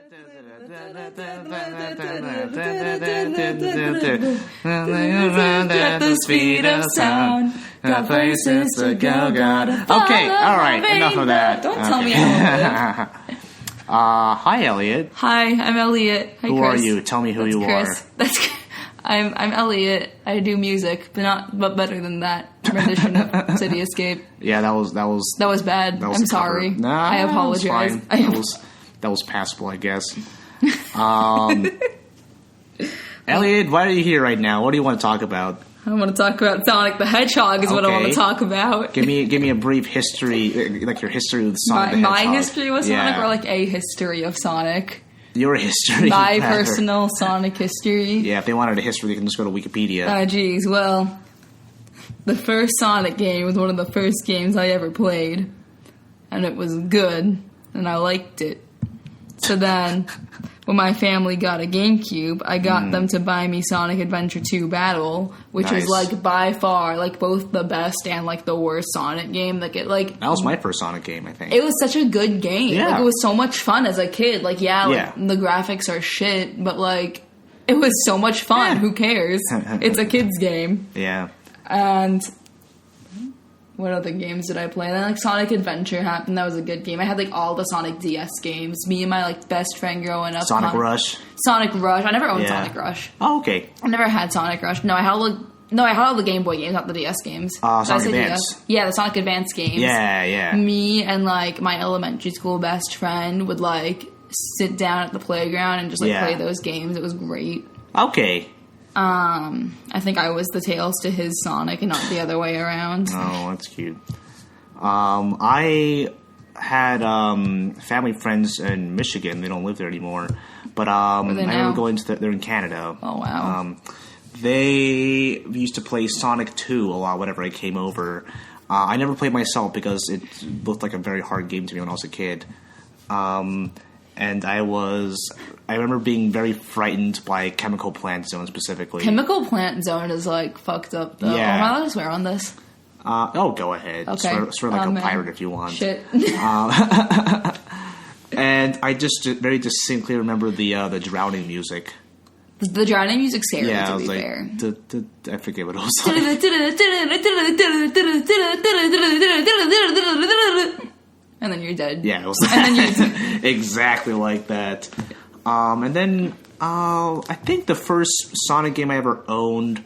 At the speed of sound, got places to go, Okay, alright, enough of that. Don't tell me how to live. Hi, Elliot. Hi, I'm Elliot. Hi, Who Chris. are you? Tell me who That's you Chris. are. I'm Elliot. I do music, but better than that. Rendition of City Escape. Yeah, that was bad. That was I'm sorry. Nah, I apologize. It was fine. That was passable, I guess. Elliot, why are you here right now? What do you want to talk about? I want to talk about Sonic the Hedgehog is what I want to talk about. Give me a brief history, like your history with Sonic the Hedgehog. My history with Sonic, or like a history of Sonic? Your history. My personal Sonic history. Yeah, if they wanted a history, they can just go to Wikipedia. Oh, geez. Well, the first Sonic game was one of the first games I ever played. And it was good. And I liked it. So then, when my family got a GameCube, I got them to buy me Sonic Adventure 2 Battle, which is like by far like both the best and like the worst Sonic game. That was my first Sonic game, I think. It was such a good game. Yeah. Like, it was so much fun as a kid. Like, the graphics are shit, but like it was so much fun. Yeah. Who cares? It's a kid's game. Yeah. And what other games did I play? Then like Sonic Adventure happened. That was a good game. I had like all the Sonic DS games. Me and my like best friend growing up. Sonic Rush. I never owned Sonic Rush. Oh, okay. I never had Sonic Rush. No, I had all the Game Boy games, not the DS games. Sonic Advance. DS? Yeah, the Sonic Advance games. Yeah. Me and like my elementary school best friend would like sit down at the playground and just like play those games. It was great. Okay. I think I was the Tails to his Sonic and not the other way around. Oh, that's cute. I had family friends in Michigan. They don't live there anymore. But I remember going to they're in Canada. Oh, wow. They used to play Sonic 2 a lot whenever I came over. I never played myself because it looked like a very hard game to me when I was a kid. And I remember being very frightened by Chemical Plant Zone specifically. Chemical Plant Zone is like fucked up though. Yeah. Am I allowed to swear on this? Go ahead. Okay. Swear like a pirate if you want. Shit. And I just very distinctly remember the drowning music. The drowning music scary, yeah, to be like, fair. I forget what it was like. And then you're dead. Yeah, it was and then you're dead. Exactly like that. And then I think the first Sonic game I ever owned,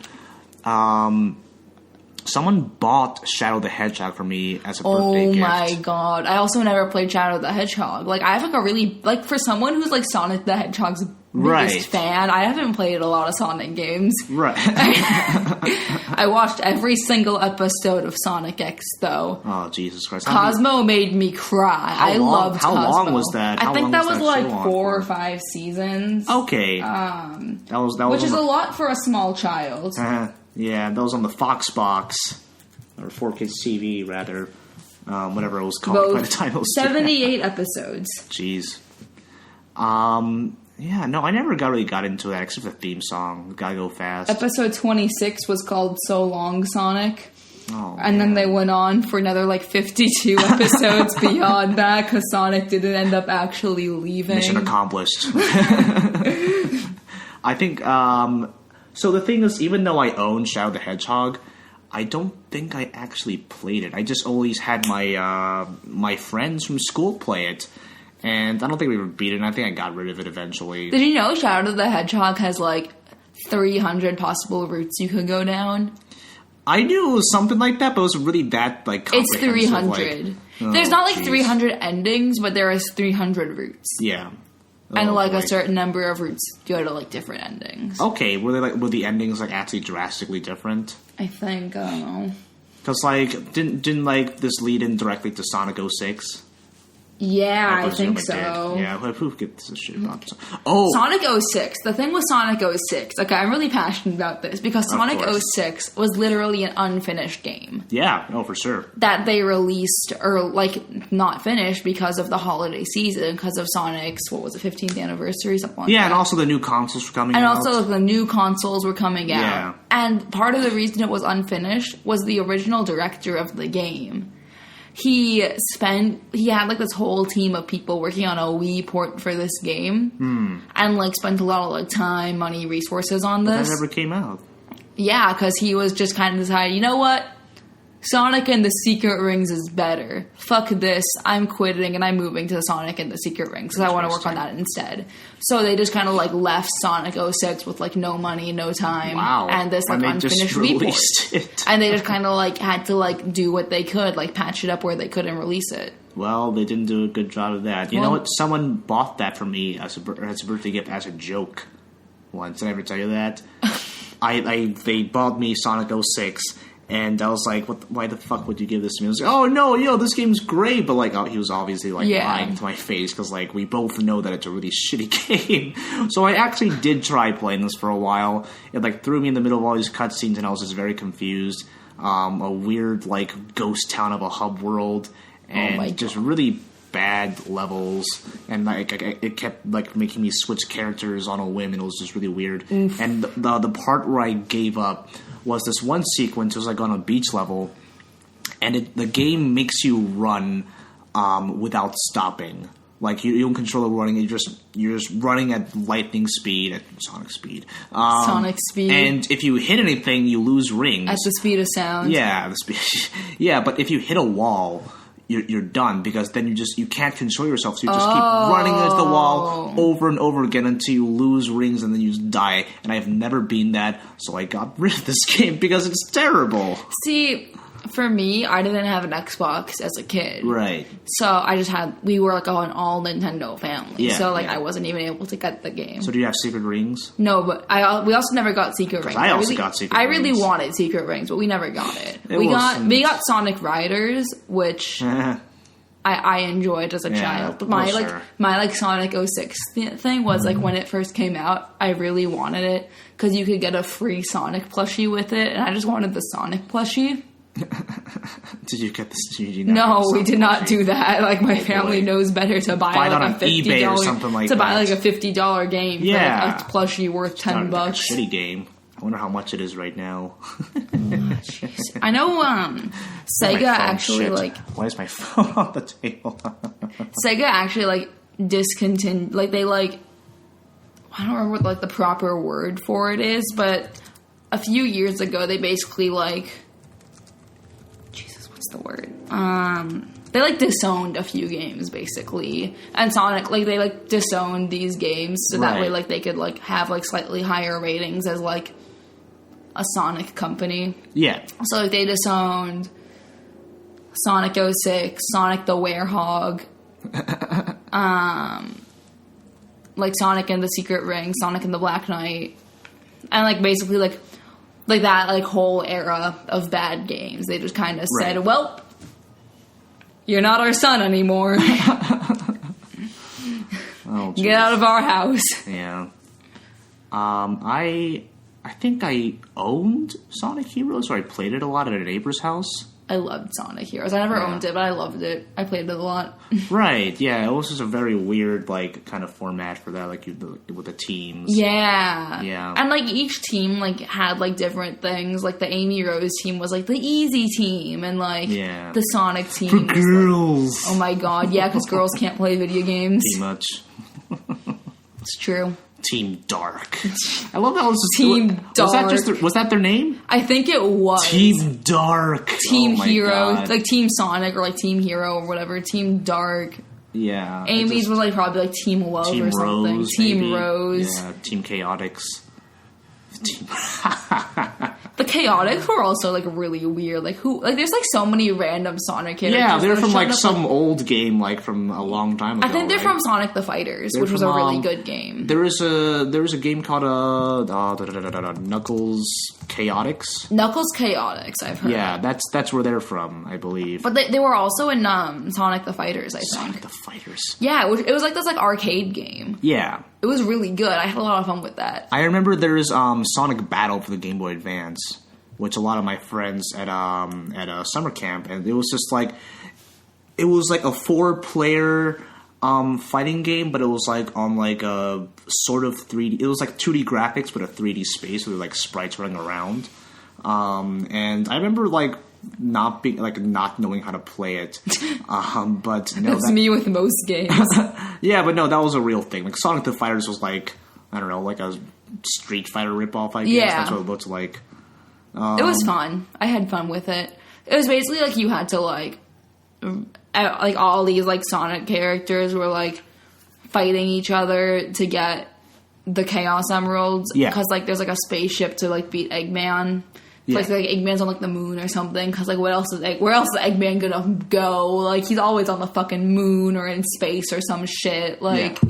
someone bought Shadow the Hedgehog for me as a birthday gift. Oh my god. I also never played Shadow the Hedgehog. Like, I have like a really, like, for someone who's like Sonic the Hedgehog's biggest fan, I haven't played a lot of Sonic games. Right. I watched every single episode of Sonic X, though. Oh, Jesus Christ. Cosmo made me cry. I loved Cosmo. How long was that? I think that was like 4 or 5 seasons. Okay. That was which is a lot for a small child. Yeah, that was on the Fox Box. Or 4Kids TV, rather. Whatever it was called by the time it was 78 episodes. Jeez. Yeah, no, I never really got into that, except the theme song, Gotta Go Fast. Episode 26 was called So Long, Sonic. Oh, and then they went on for another, like, 52 episodes beyond that, because Sonic didn't end up actually leaving. Mission accomplished. I think, so the thing is, even though I own Shadow the Hedgehog, I don't think I actually played it. I just always had my friends from school play it. And I don't think we ever beat it, and I think I got rid of it eventually. Did you know Shadow the Hedgehog has, like, 300 possible routes you could go down? I knew it was something like that, but it was really that, like, comprehensive. It's 300. Like, there's not, like, 300 endings, but there is 300 routes. Yeah. And, like, a certain number of routes go to, like, different endings. Okay, were the endings, like, actually drastically different? I think, I don't know. Because, like, didn't like, this lead in directly to Sonic 06? Yeah, I think so. Yeah, who gets this shit about? Sonic 06. The thing with Sonic 06, okay, I'm really passionate about this because Sonic 06 was literally an unfinished game. Yeah, for sure. That they released, or like not finished because of the holiday season, because of Sonic's, 15th anniversary, something like that. Yeah, and also the new consoles were coming out. And also the new consoles were coming out. Yeah. And part of the reason it was unfinished was the original director of the game he had like this whole team of people working on a Wii port for this game, and like spent a lot of like time, money, resources on this. That never came out. Yeah, because he was just kind of decided, you know what? Sonic and the Secret Rings is better. Fuck this. I'm quitting and I'm moving to Sonic and the Secret Rings because I want to work on that instead. So they just kind of like left Sonic 06 with like no money, no time, and this like unfinished report. And they just kind of like had to like do what they could, like patch it up where they could and release it. Well, they didn't do a good job of that. You know what? Someone bought that for me as a birthday gift as a joke once. Did I ever tell you that? They bought me Sonic 06. And I was like, why the fuck would you give this to me? I was like, oh, no, this game's great. But, like, he was obviously, like, lying to my face. Because, like, we both know that it's a really shitty game. So I actually did try playing this for a while. It, like, threw me in the middle of all these cutscenes. And I was just very confused. A weird, like, ghost town of a hub world. And just really bad levels. And, like, it kept, like, making me switch characters on a whim. And it was just really weird. Oof. And the part where I gave up was this one sequence. It was like on a beach level, and the game makes you run without stopping. Like you don't control the running. You're just running at lightning speed, at Sonic speed. Sonic speed. And if you hit anything, you lose rings at the speed of sound. Yeah, the speed. Yeah, but if you hit a wall, you're done, because then you can't control yourself, so you just keep running into the wall over and over again until you lose rings and then you just die. And I've never been that, so I got rid of this game because it's terrible. See, for me, I didn't have an Xbox as a kid. Right. So we were like an all Nintendo family. Yeah, so I wasn't even able to get the game. So do you have Secret Rings? No, but we also never got Secret Rings. I also got Secret Rings. I really wanted Secret Rings, but we never got it. We got Sonic Riders, which I enjoyed as a child. But my Sonic 06 thing was like when it first came out, I really wanted it because you could get a free Sonic plushie with it, and I just wanted the Sonic plushie. Did you get this? No, we did not do that. Like my family knows better to buy like a $50 or something like to buy like a $50 game for like a plushie worth $10. Like a shitty game. I wonder how much it is right now. I know Sega actually why is my phone on the table? Sega actually like discontinued, like they like, I don't remember what like the proper word for it is, but a few years ago they basically like, the word they like disowned a few games basically, and Sonic like they like disowned these games so that way like they could like have like slightly higher ratings as like a Sonic company. So like they disowned Sonic 06, Sonic the Werehog, like Sonic and the Secret Ring, Sonic and the Black Knight, and like basically like that, like, whole era of bad games. They just kind of said, well, you're not our son anymore. Get out of our house. Yeah. I think I owned Sonic Heroes, or I played it a lot at a neighbor's house. I loved Sonic Heroes. I never owned it, but I loved it. I played it a lot. Right, yeah. It was just a very weird, like, kind of format for that, like, with the teams. Yeah. Yeah. And, like, each team, like, had, like, different things. Like, the Amy Rose team was, like, the easy team. And, like, the Sonic team for girls. Like, oh, my God. Yeah, because girls can't play video games. Pretty much. It's true. Team Dark. I love that. Team Dark. Was that their name? I think it was. Team Dark. Team Hero. God. Like Team Sonic or like Team Hero or whatever. Team Dark. Yeah. Amy's was like probably like Team Love Team or something. Rose, Team maybe. Rose. Yeah. Team Chaotix. The Chaotix were also like really weird. Like there's like so many random Sonic characters. Yeah, they're from like some old game, like from a long time ago. I think they're from Sonic the Fighters, which was a really good game. There was a game called Knuckles Chaotix. Knuckles Chaotix, I've heard. Yeah, that's where they're from, I believe. But they were also in Sonic the Fighters, I think. Sonic the Fighters. Yeah, it was like this like arcade game. Yeah. It was really good. I had a lot of fun with that. I remember there was Sonic Battle for the Game Boy Advance, which a lot of my friends at a summer camp, and it was just like it was like a 4-player fighting game, but it was like on like a sort of 3D. It was like 2D graphics, but a 3D space with like sprites running around. And I remember like not knowing how to play it. But no, That's me with most games. yeah, but no, that was a real thing. Like Sonic the Fighters was like, I don't know, like a Street Fighter ripoff. I guess that's what it looked like. It was fun. I had fun with it. It was basically like you had to like all these like Sonic characters were like fighting each other to get the Chaos Emeralds. Yeah. Because like there's like a spaceship to like beat Eggman. Yeah. Like Eggman's on like the moon or something. Because like where else is Eggman gonna go? Like he's always on the fucking moon or in space or some shit. Like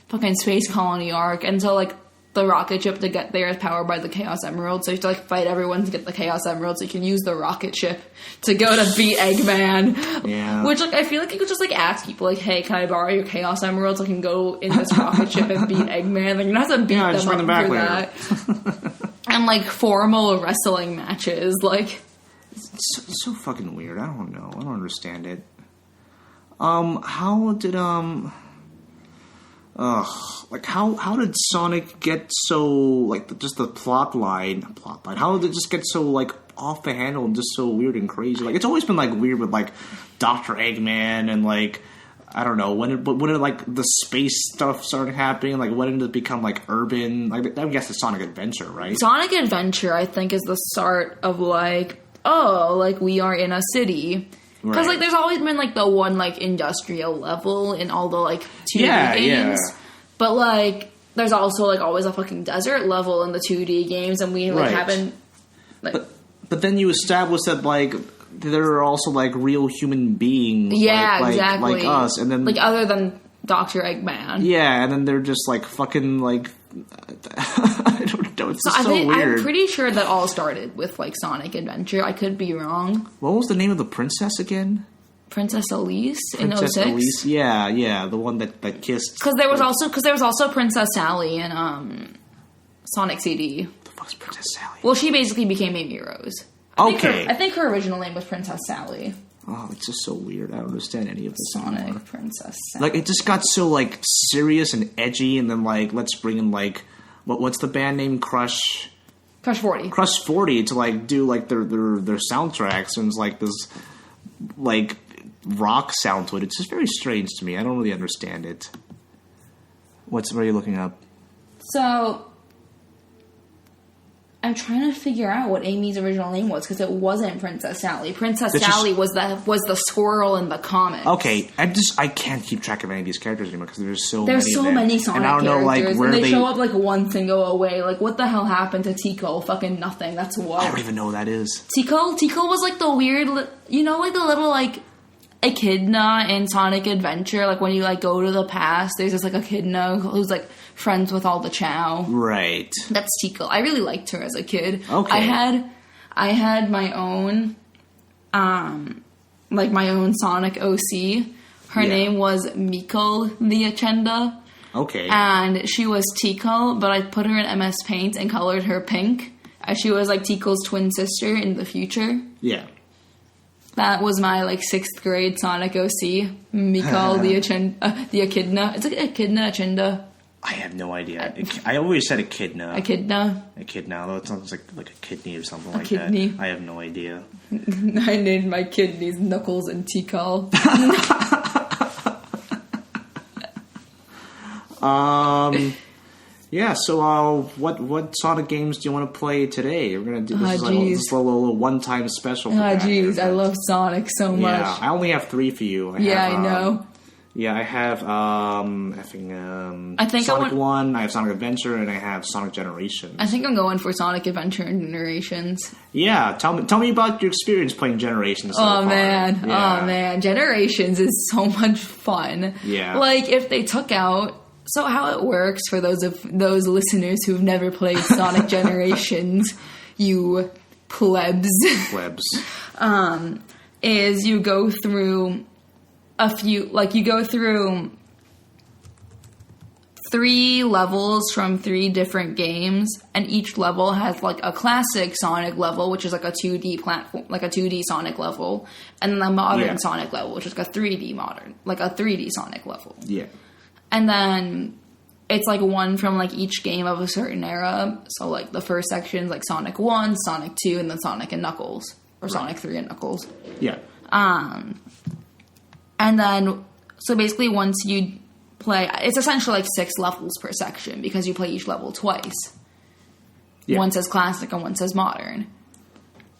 fucking Space Colony arc. And so like the rocket ship to get there is powered by the Chaos Emerald, so you have to like fight everyone to get the Chaos Emerald, so you can use the rocket ship to go to beat Eggman. Yeah. Which like I feel like you could just like ask people like, hey, can I borrow your Chaos Emerald so I can go in this rocket ship and beat Eggman? Like you don't have to beat them just bring them back for later. that. And like formal wrestling matches, like it's so fucking weird. I don't know. I don't understand it. How did like how did Sonic get so like just the plot line? How did it just get so like off the handle and just so weird and crazy? Like it's always been like weird with like Dr. Eggman and like I don't know when it like the space stuff started happening. Like when did it become like urban? Like I guess it's Sonic Adventure, right? Sonic Adventure, I think, is the start of like we are in a city. Because, like, there's always been, like, the one, like, industrial level in all the, like, 2D games. Yeah. But, like, there's also, like, always a fucking desert level in the 2D games, and we, like, haven't... Like, but then you establish that, like, there are also, like, real human beings. Yeah, exactly. Like us, and then... Like, other than Dr. Eggman. Yeah, and then they're just, like, fucking, like... I don't know, it's just so weird. I'm pretty sure that all started with, like, Sonic Adventure. I could be wrong. What was the name of the princess again? Princess Elise in 06? Princess Elise, yeah, the one that kissed... Because there was also Princess Sally in Sonic CD. What the fuck's Princess Sally? Well, she basically became Amy Rose. I think her original name was Princess Sally. Oh, it's just so weird. I don't understand any of this Sonic anymore. Princess Sally. Like, it just got so, like, serious and edgy, and then, like, let's bring in, like... What's the band name? Crush 40. Crush 40 to, like, do, like, their soundtracks, and it's, like, this, like, rock sound to it. It's just very strange to me. I don't really understand it. What are you looking up? So... I'm trying to figure out what Amy's original name was because it wasn't Princess Sally. Princess Sally was the squirrel in the comics. Okay, I can't keep track of any of these characters anymore because there's so many. There's so many Sonic and I don't know, characters, like, where and they show up like once and go away. Like, what the hell happened to Tico? Fucking nothing. That's what. I don't even know who that is. Tico was like the weird, you know, like the little like echidna in Sonic Adventure. Like when you like go to the past, there's just like echidna who's like friends with all the Chow. Right. That's Tico. I really liked her as a kid. Okay. I had my own, my own Sonic OC. Her name was Mikkel the Echidna. Okay. And she was Tico, but I put her in MS Paint and colored her pink, as she was like Tico's twin sister in the future. Yeah. That was my like 6th grade Sonic OC. Mikkel the Echidna. It's like Echidna. I have no idea. I always said echidna. Echidna. Though it sounds like a kidney or something like kidney. that. I have no idea. I named my kidneys Knuckles and Tikal. Yeah. So, what Sonic games do you want to play today? We're gonna do this is a little one-time special. I love Sonic so much. Yeah, I only have 3 for you. I know. Yeah, I have Sonic 1, I have Sonic Adventure, and I have Sonic Generations. I think I'm going for Sonic Adventure and Generations. Yeah, tell me about your experience playing Generations so far. Man, Generations is so much fun. Yeah. Like if they took out how it works for those listeners who've never played Sonic Generations, you plebs. Is you go through you go through 3 levels from 3 different games, and each level has like a classic Sonic level, which is like a 2D platform, like a 2D Sonic level, and then the modern Sonic level, which is like a 3D Sonic level. Yeah. And then it's like one from like each game of a certain era. So like the first section is like Sonic 1, Sonic 2, and then Sonic and Knuckles. or Sonic 3 and Knuckles. Yeah. And then, so basically once you play, it's essentially like 6 levels per section because you play each level twice. Yeah. One says classic and one says modern.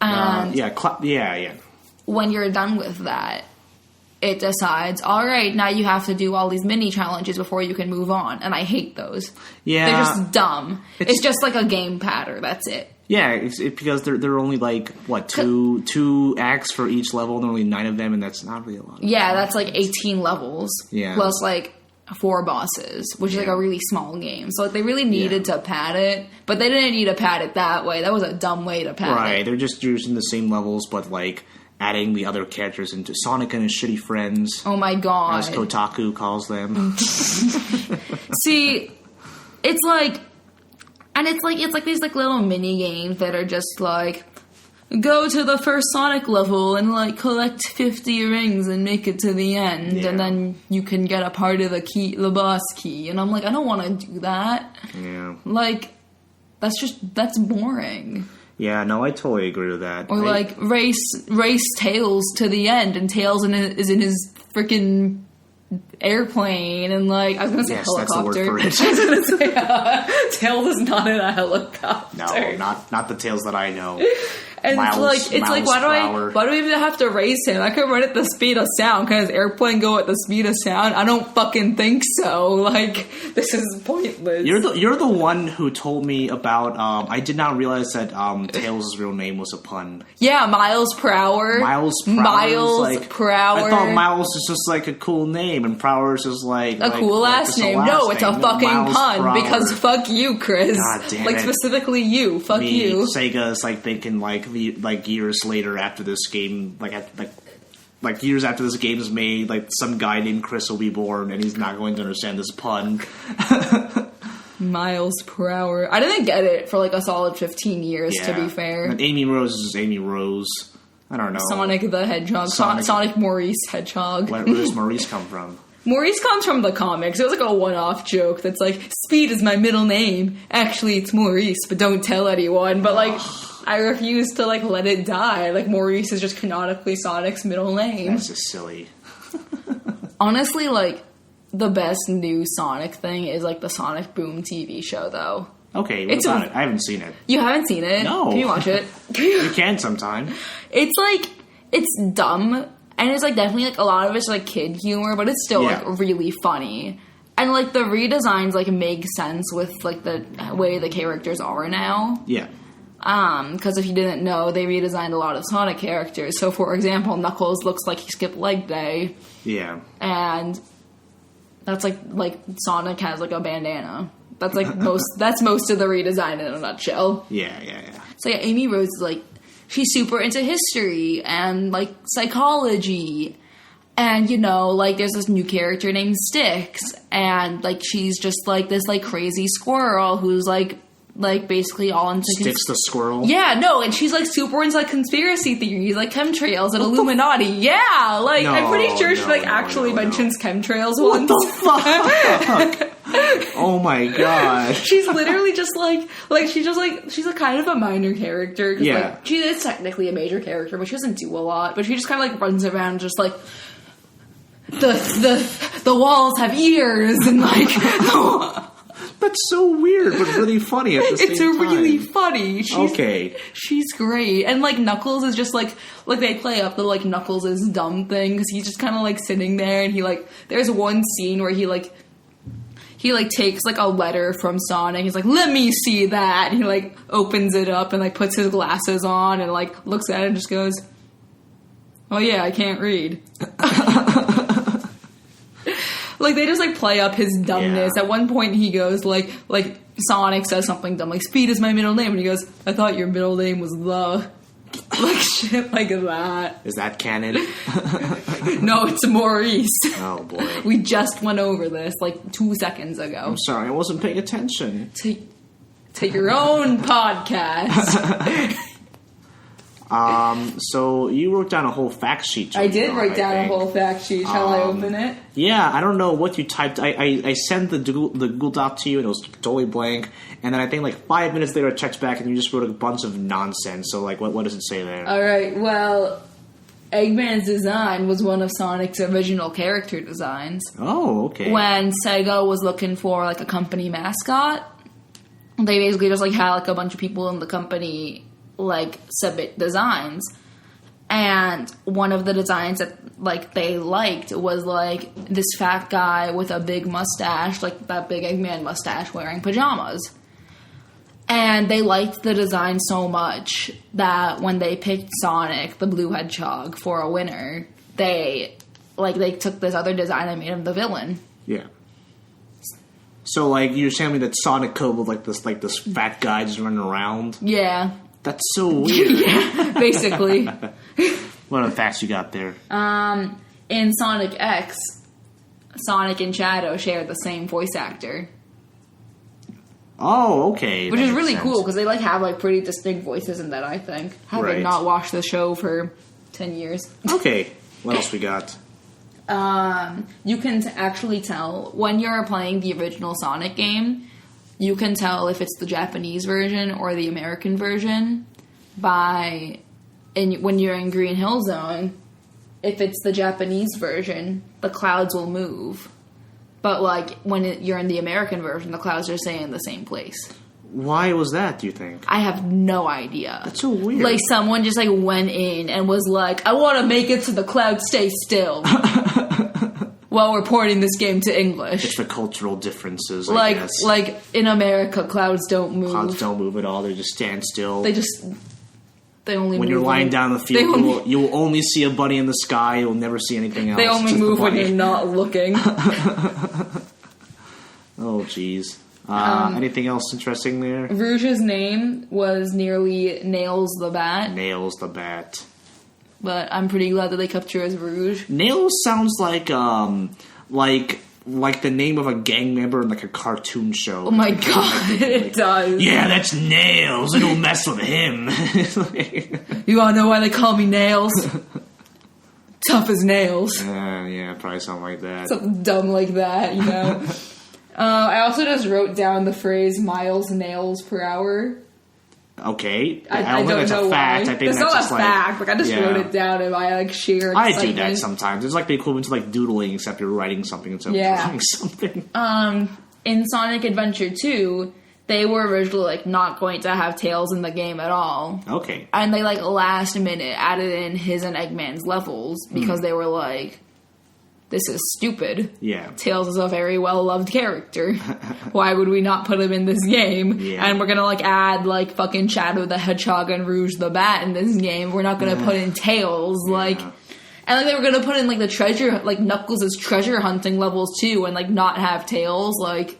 Yeah. When you're done with that, it decides, all right, now you have to do all these mini challenges before you can move on. And I hate those. Yeah. They're just dumb. It's just like a game pattern. That's it. Yeah, because they're only like, what, two acts for each level, and there are only 9 of them, and that's not really a lot. Yeah, that's like 18 levels. Yeah. Plus like 4 bosses, which is like a really small game. So like, they really needed to pad it, but they didn't need to pad it that way. That was a dumb way to pad it. Right, they're just using the same levels, but like adding the other characters into Sonic and his shitty friends. Oh my god. As Kotaku calls them. See, it's like these like little mini games that are just like, go to the first Sonic level and like collect 50 rings and make it to the end, and then you can get a part of the boss key. And I'm like, I don't want to do that. Yeah. Like, that's boring. Yeah, no, I totally agree with that. Or like race Tails to the end, and Tails is in his freaking airplane, and like, I was gonna say helicopter. That's the word for it. I was gonna say Tails is not in a helicopter. No, not the Tails that I know. And Miles why do we even have to race him? I could run at the speed of sound. Can his airplane go at the speed of sound? I don't fucking think so. Like, this is pointless. You're the one who told me about. I did not realize that Tails' real name was a pun. Yeah, miles per hour. Miles per hour. I thought Miles is just like a cool name, and Prower is just like a cool ass name. No, it's a fucking pun because fuck you, Chris. God damn like it. Specifically you. Fuck you. Sega's like thinking like years later after this game, like years after this game is made, like some guy named Chris will be born and he's not going to understand this pun. Miles per hour. I didn't get it for like a solid 15 years, to be fair. And Amy Rose is Amy Rose. I don't know. Sonic the Hedgehog. Sonic Maurice Hedgehog. Where does Maurice come from? Maurice comes from the comics. It was like a one-off joke that's like, Speed is my middle name. Actually, it's Maurice, but don't tell anyone. But like, I refuse to like let it die. Like, Maurice is just canonically Sonic's middle name. That's just silly. Honestly, like, the best new Sonic thing is like the Sonic Boom TV show, though. Okay, what about it? I haven't seen it. You haven't seen it? No. Can you watch it? You can sometime. It's like, it's dumb. And it's, like, definitely, like, a lot of it's, like, kid humor, but it's still, like, really funny. And, like, the redesigns, like, make sense with, like, the way the characters are now. Yeah. Because if you didn't know, they redesigned a lot of Sonic characters. So, for example, Knuckles looks like he skipped leg day. Yeah. And that's, like Sonic has, like, a bandana. That's, like, that's most of the redesign in a nutshell. Yeah. So, yeah, Amy Rose is, like, she's super into history and, like, psychology. And, you know, like, there's this new character named Styx. And, like, she's just, like, this, like, crazy squirrel who's, like basically all into... Styx the squirrel? Yeah, no, and she's, like, super into, like, conspiracy theories, like chemtrails and Illuminati. Yeah, like, I'm pretty sure she, like, actually mentions chemtrails once. What the fuck? Oh my god. She's literally just she's a kind of a minor character. Yeah. Like, she is technically a major character, but she doesn't do a lot. But she just kind of, like, runs around just, like, the walls have ears, and, like... That's so weird, but really funny at the same time. It's really funny. She's great. And, like, Knuckles is just, like, they play up the, like, Knuckles is dumb thing, because he's just kind of, like, sitting there, and he, like, there's one scene where he takes, like, a letter from Sonic. He's like, let me see that. And he, like, opens it up and, like, puts his glasses on and, like, looks at it and just goes, oh, yeah, I can't read. Like, they just, like, play up his dumbness. Yeah. At one point, he goes, like, Sonic says something dumb, like, Speed is my middle name. And he goes, I thought your middle name was the... Like, shit like that. Is that canon? No, it's Maurice. Oh, boy. We just went over this, like, 2 seconds ago. I'm sorry, I wasn't paying attention. To your own podcast. So you wrote down a whole fact sheet. I did write down a whole fact sheet. Shall I open it? Yeah, I don't know what you typed. I sent the Google Doc to you, and it was totally blank. And then I think like 5 minutes later, I checked back, and you just wrote a bunch of nonsense. So like, what does it say there? All right. Well, Eggman's design was one of Sonic's original character designs. Oh, okay. When Sega was looking for like a company mascot, they basically just like had like a bunch of people in the company like submit designs, and one of the designs that like they liked was like this fat guy with a big mustache, like that big Eggman mustache, wearing pajamas. And they liked the design so much that when they picked Sonic, the Blue Hedgehog, for a winner, they took this other design and made him the villain. Yeah. So like you're telling me that Sonic code was like this fat guy just running around? Yeah. That's so weird. Yeah, basically. What other facts you got there? In Sonic X, Sonic and Shadow share the same voice actor. Oh, okay. Which is really cool because they like have like pretty distinct voices in that, I think. Having not watched the show for 10 years. Okay. What else we got? You can actually tell when you're playing the original Sonic game, you can tell if it's the Japanese version or the American version when you're in Green Hill Zone. If it's the Japanese version, the clouds will move. But, like, when you're in the American version, the clouds are staying in the same place. Why was that, do you think? I have no idea. That's so weird. Like, someone just, like, went in and was like, I want to make it so the clouds stay still. While we're porting this game to English. It's the cultural differences, I guess. Like, in America, clouds don't move. Clouds don't move at all. They just stand still. They only when move you're lying down in the field, you will only see a bunny in the sky. You'll never see anything else. They only move when you're not looking. Oh, jeez. Anything else interesting there? Rouge's name was nearly Nails the Bat. Nails the Bat. But I'm pretty glad that they kept her as Rouge. Nails sounds like the name of a gang member in like a cartoon show. Oh my god, it does. Yeah, that's Nails. Don't mess with him. You wanna know why they call me Nails? Tough as nails. Yeah, probably something like that. Something dumb like that, you know. I also just wrote down the phrase miles nails per hour. Okay. I don't think that's a fact. I think that's not a fact. Like, I just wrote it down in my like sheer excitement. I do that sometimes. It's like the equivalent to like doodling, except you're writing something instead of drawing something. In Sonic Adventure 2, they were originally like not going to have Tails in the game at all. Okay. And they like last minute added in his and Eggman's levels because they were like, this is stupid. Yeah. Tails is a very well-loved character. Why would we not put him in this game? Yeah. And we're gonna, like, add, like, fucking Shadow the Hedgehog and Rouge the Bat in this game. We're not gonna put in Tails, like... And, like, they were gonna put in, like, the treasure... Like, Knuckles' treasure hunting levels, too, and, like, not have Tails. Like,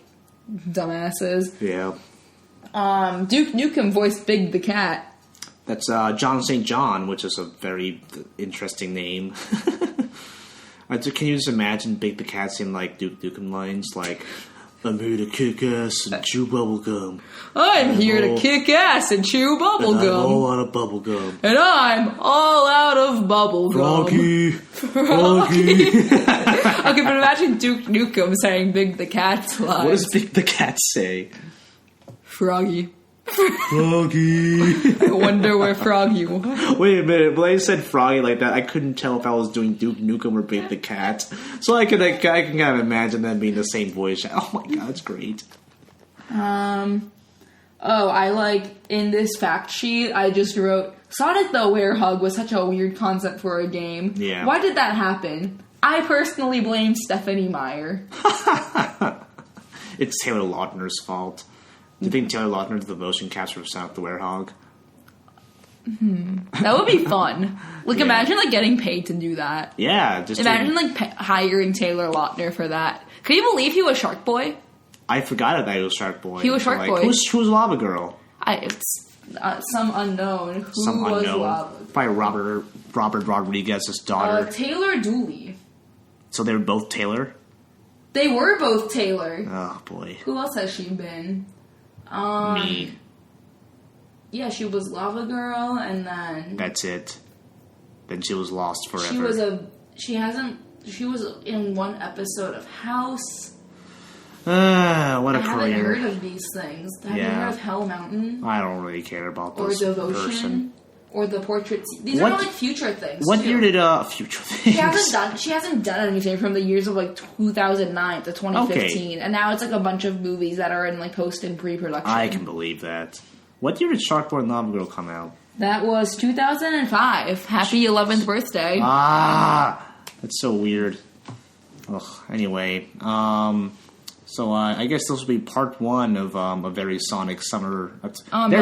dumbasses. Yeah. Duke Nukem voiced Big the Cat. That's John St. John, which is a very interesting name. Can you just imagine Big the Cat saying, like, Duke Nukem lines, like, I'm here to kick ass and chew bubblegum. I'm here to kick ass and chew bubblegum. I'm all out of bubblegum. And I'm all out of bubblegum. Froggy. Okay, but imagine Duke Nukem saying Big the Cat's line. What does Big the Cat say? Froggy. Froggy. I wonder where Froggy was. Wait a minute, when I said Froggy like that, I couldn't tell if I was doing Duke Nukem or Big the Cat. So I can kind of imagine them being the same voice. Oh my god, that's great. I like, in this fact sheet, I just wrote, Sonic the Werehog was such a weird concept for a game. Yeah. Why did that happen? I personally blame Stephanie Meyer. It's Taylor Lautner's fault. Do you think Taylor Lautner did the motion capture of Sonic the Werehog? That would be fun. Like, imagine, like, getting paid to do that. Yeah, just imagine, hiring Taylor Lautner for that. Can you believe he was Shark Boy? I forgot that he was Shark Boy. He was Shark Boy. Who's Lava Girl? It's some unknown. Who was Lava? Probably Robert Rodriguez's daughter. Taylor Dooley. So they were both Taylor? They were both Taylor. Oh, boy. Who else has she been? Me. Yeah, she was Lava Girl, and then That's it. Then she was lost forever. She was in one episode of House. What a I career. haven't heard of these things. Have you heard of Hell Mountain? I don't really care about Or this Devotion? person. Or The Portrait... These are all, like, future things, What too. year did, Future Things? She hasn't done anything from the years of, like, 2009 to 2015. And now it's, like, a bunch of movies that are in, like, post and pre-production. I can believe that. What year did Sharkboy Lava Girl come out? That was 2005. Happy 11th birthday. That's so weird. Ugh, anyway, so I guess this will be part 1 of a very Sonic summer,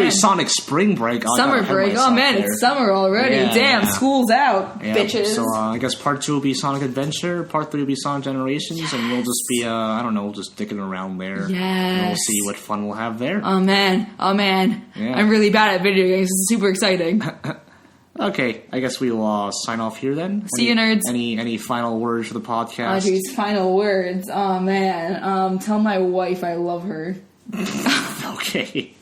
Sonic spring break. Summer break. Oh man, it's summer already. Yeah, Damn, yeah. school's out, Yeah, bitches. So I guess part 2 will be Sonic Adventure, part 3 will be Sonic Generations, and we'll just be I don't know, just dicking around there. Yes. And we'll see what fun we'll have there. Oh man. Yeah. I'm really bad at video games. It's super exciting. Okay, I guess we will sign off here then. See you, nerds. Any final words for the podcast? Audrey's final words. Oh man. Tell my wife I love her. Okay.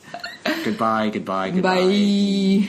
Goodbye. Bye.